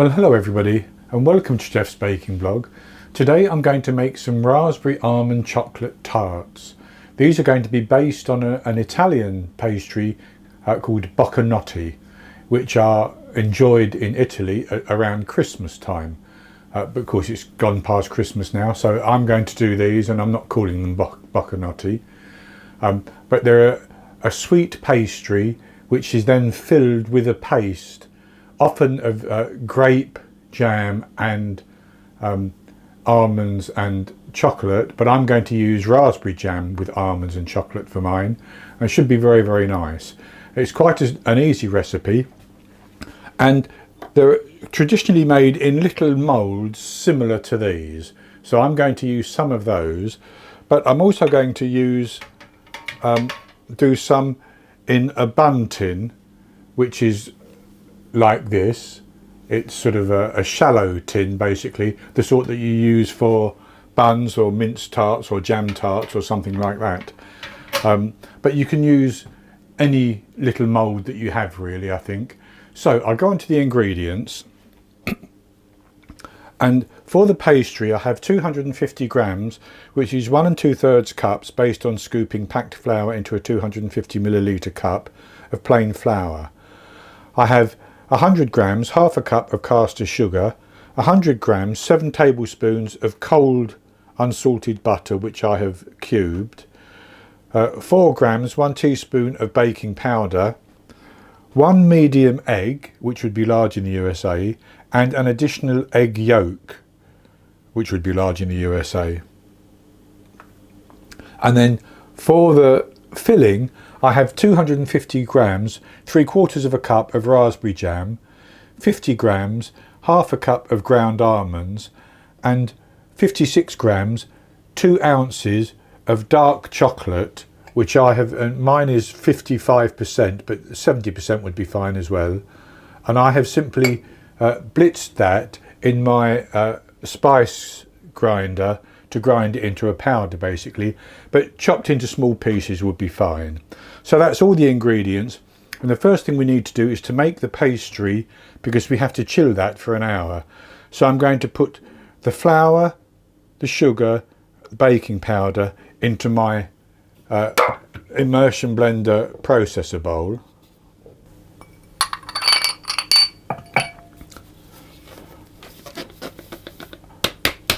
Well, hello everybody and welcome to Jeff's Baking Blog. Today I'm going to make some raspberry almond chocolate tarts. These are going to be based on an Italian pastry called bocconotti, which are enjoyed in Italy around Christmas time. But of course it's gone past Christmas now, so I'm going to do these, and I'm not calling them bocconotti. But they're a sweet pastry which is then filled with a paste, often of grape jam and almonds and chocolate, but I'm going to use raspberry jam with almonds and chocolate for mine, and it should be very, very nice. It's quite an easy recipe, and they're traditionally made in little moulds similar to these, so I'm going to use some of those, but I'm also going to do some in a bun tin, which is like this. It's sort of a shallow tin, basically, the sort that you use for buns or mince tarts or jam tarts or something like that. But you can use any little mould that you have, really, I think. So I'll go on to the ingredients. And for the pastry I have 250 grams, which is 1 2/3 cups based on scooping packed flour into a 250 milliliter cup of plain flour. I have 100 grams, half a cup of caster sugar, 100 grams, 7 tablespoons of cold unsalted butter which I have cubed, 4 grams, 1 teaspoon of baking powder, 1 medium egg, which would be large in the USA, and an additional egg yolk, which would be large in the USA. And then for the filling, I have 250 grams, 3/4 of a cup of raspberry jam, 50 grams, half a cup of ground almonds, and 56 grams, 2 ounces of dark chocolate, which I have, and mine is 55%, but 70% would be fine as well. And I have simply blitzed that in my spice grinder to grind it into a powder, basically, but chopped into small pieces would be fine. So that's all the ingredients, and the first thing we need to do is to make the pastry, because we have to chill that for an hour. So I'm going to put the flour, the sugar, the baking powder into my immersion blender processor bowl.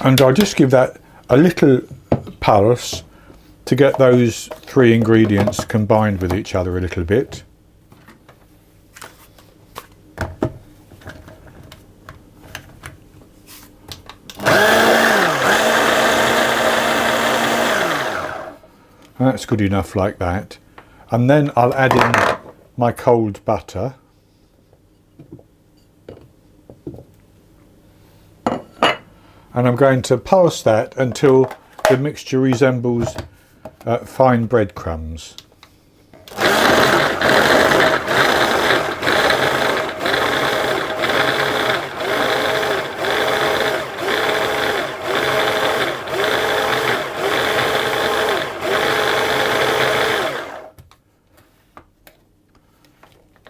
And I'll just give that a little pulse to get those 3 ingredients combined with each other a little bit. And that's good enough like that. And then I'll add in my cold butter. And I'm going to pulse that until the mixture resembles fine breadcrumbs.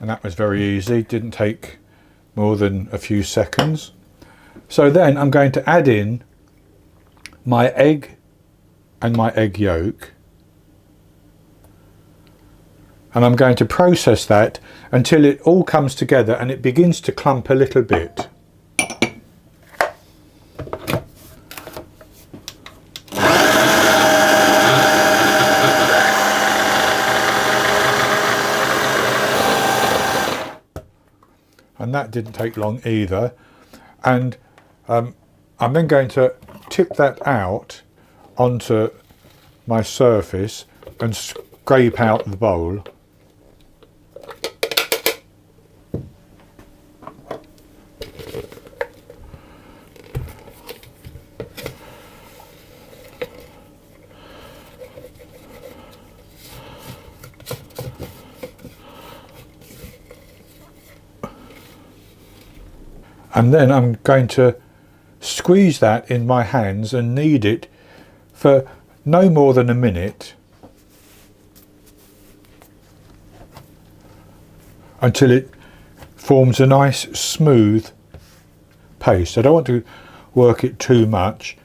And that was very easy, didn't take more than a few seconds. So then I'm going to add in my egg and my egg yolk, and I'm going to process that until it all comes together and it begins to clump a little bit. And that didn't take long either. And I'm then going to tip that out onto my surface and scrape out the bowl. And then I'm going to squeeze that in my hands and knead it for no more than a minute until it forms a nice smooth paste. I don't want to work it too much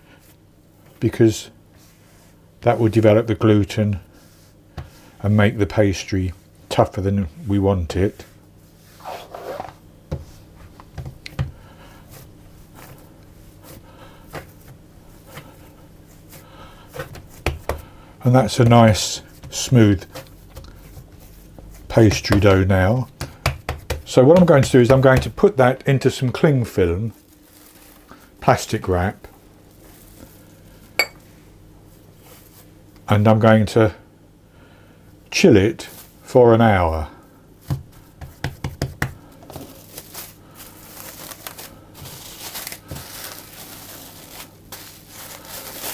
because that will develop the gluten and make the pastry tougher than we want it. And that's a nice smooth pastry dough now. So what I'm going to do is I'm going to put that into some cling film plastic wrap, and I'm going to chill it for an hour.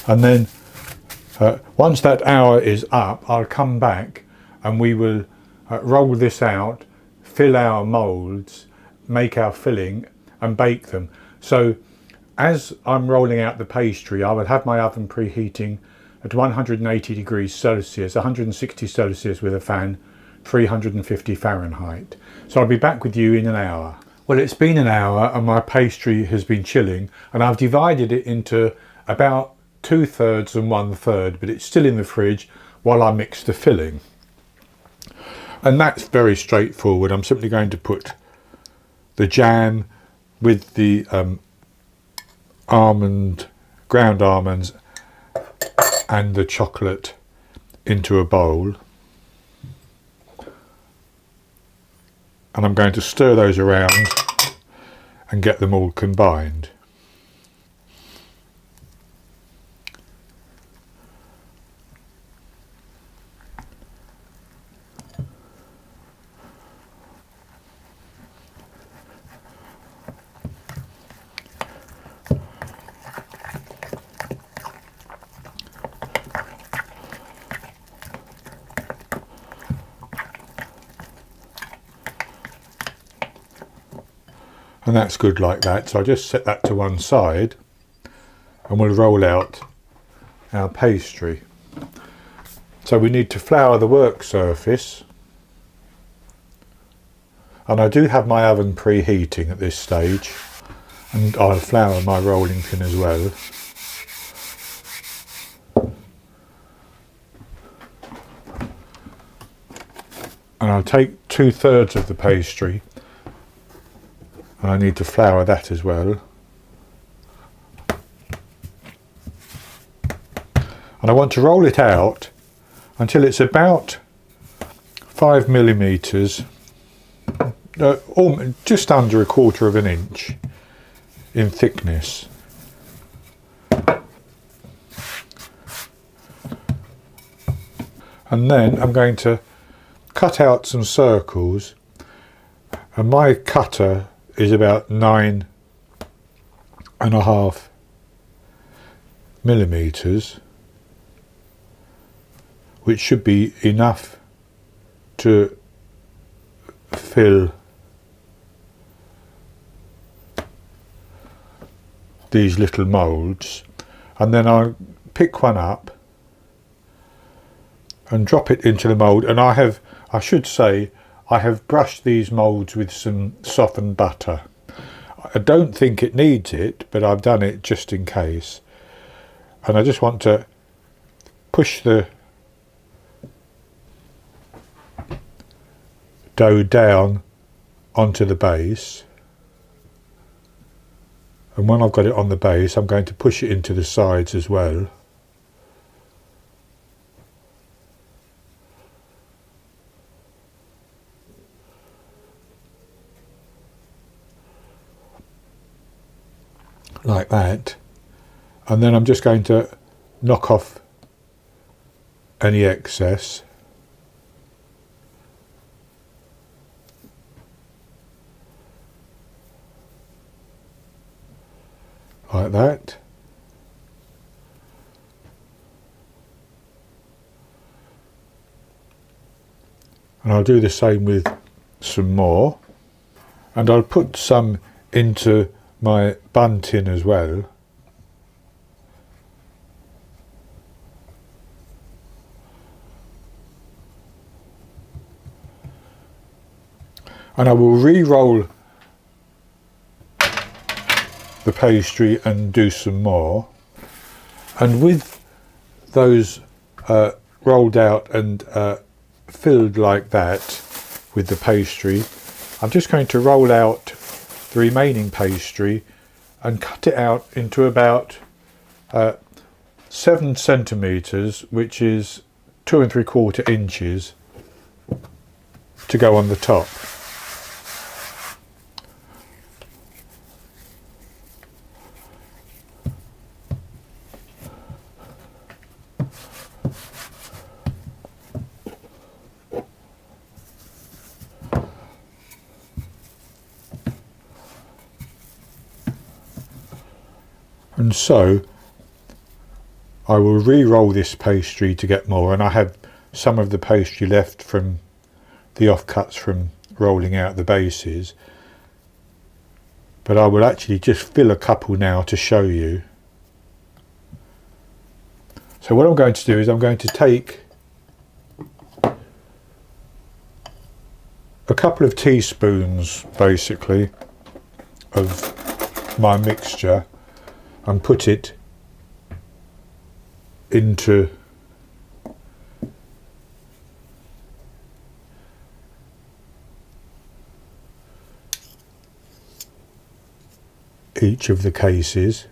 And then once that hour is up, I'll come back and we will roll this out, fill our moulds, make our filling and bake them. So as I'm rolling out the pastry, I will have my oven preheating at 180 degrees Celsius, 160 Celsius with a fan, 350 Fahrenheit. So I'll be back with you in an hour. Well, it's been an hour and my pastry has been chilling, and I've divided it into about 2/3 and 1/3, but it's still in the fridge while I mix the filling. And that's very straightforward. I'm simply going to put the jam with the ground almonds and the chocolate into a bowl, and I'm going to stir those around and get them all combined. And that's good like that. So I'll just set that to one side and we'll roll out our pastry. So we need to flour the work surface, and I do have my oven preheating at this stage, and I'll flour my rolling pin as well. And I'll take 2/3 of the pastry, and I need to flour that as well. And I want to roll it out until it's about 5 millimeters, just under 1/4 of an inch in thickness. And then I'm going to cut out some circles, and my cutter is about 9.5 millimeters, which should be enough to fill these little moulds. And then I'll pick one up and drop it into the mould, and I should say I have brushed these moulds with some softened butter. I don't think it needs it, but I've done it just in case. And I just want to push the dough down onto the base, and when I've got it on the base, I'm going to push it into the sides as well. Like that. And then I'm just going to knock off any excess. Like that. And I'll do the same with some more. And I'll put some into my bun tin as well. And I will re-roll pastry and do some more. And with those rolled out and filled like that with the pastry, I'm just going to roll out the remaining pastry and cut it out into about 7 centimetres, which is 2 3/4 inches, to go on the top. And so I will re-roll this pastry to get more, and I have some of the pastry left from the offcuts from rolling out the bases, but I will actually just fill a couple now to show you. So what I'm going to do is I'm going to take a couple of teaspoons basically of my mixture and put it into each of the cases.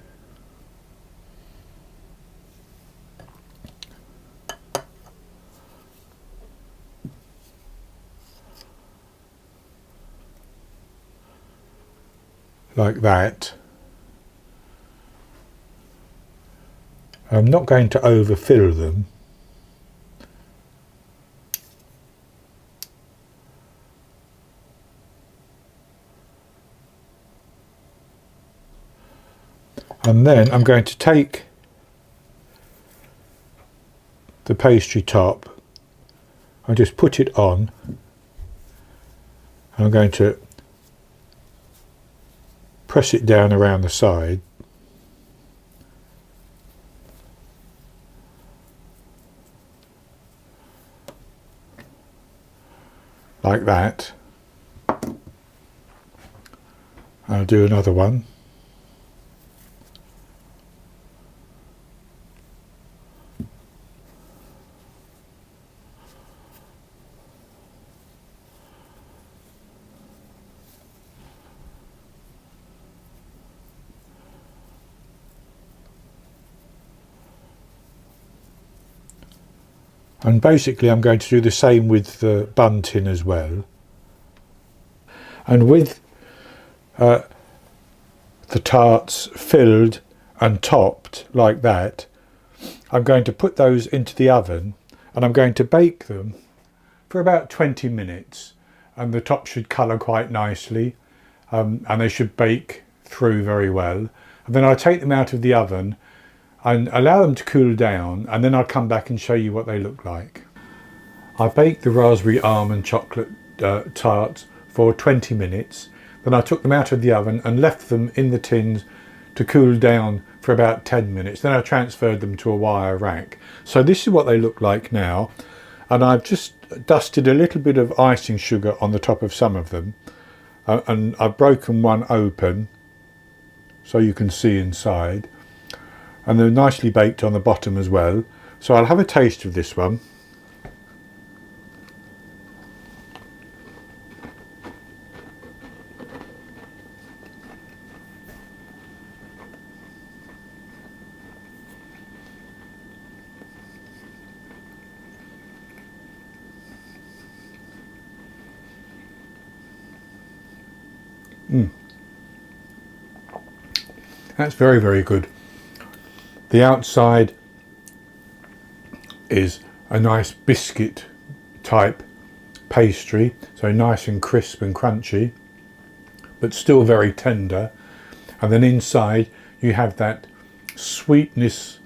Like that. I'm not going to overfill them. And then I'm going to take the pastry top and just put it on. I'm going to press it down around the side. Like that. I'll do another one. And basically I'm going to do the same with the bun tin as well. And with the tarts filled and topped like that, I'm going to put those into the oven and I'm going to bake them for about 20 minutes. And the top should colour quite nicely, and they should bake through very well. And then I'll take them out of the oven and allow them to cool down, and then I'll come back and show you what they look like. I baked the raspberry almond chocolate tarts for 20 minutes. Then I took them out of the oven and left them in the tins to cool down for about 10 minutes. Then I transferred them to a wire rack. So this is what they look like now. And I've just dusted a little bit of icing sugar on the top of some of them. And I've broken one open so you can see inside. And they're nicely baked on the bottom as well. So I'll have a taste of this one. That's very, very good. The outside is a nice biscuit type pastry, so nice and crisp and crunchy, but still very tender. And then inside you have that sweetness,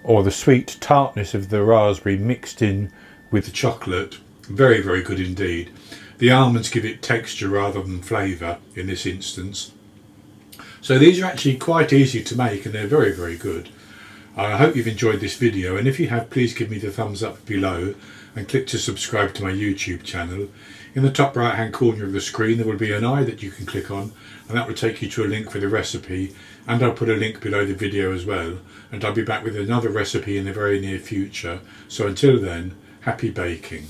or the sweet tartness of the raspberry mixed in with the chocolate. Very, very good indeed. The almonds give it texture rather than flavour in this instance. So these are actually quite easy to make and they're very, very good. I hope you've enjoyed this video, and if you have, please give me the thumbs up below and click to subscribe to my YouTube channel. In the top right hand corner of the screen there will be an eye that you can click on, and that will take you to a link for the recipe, and I'll put a link below the video as well, and I'll be back with another recipe in the very near future. So until then, happy baking.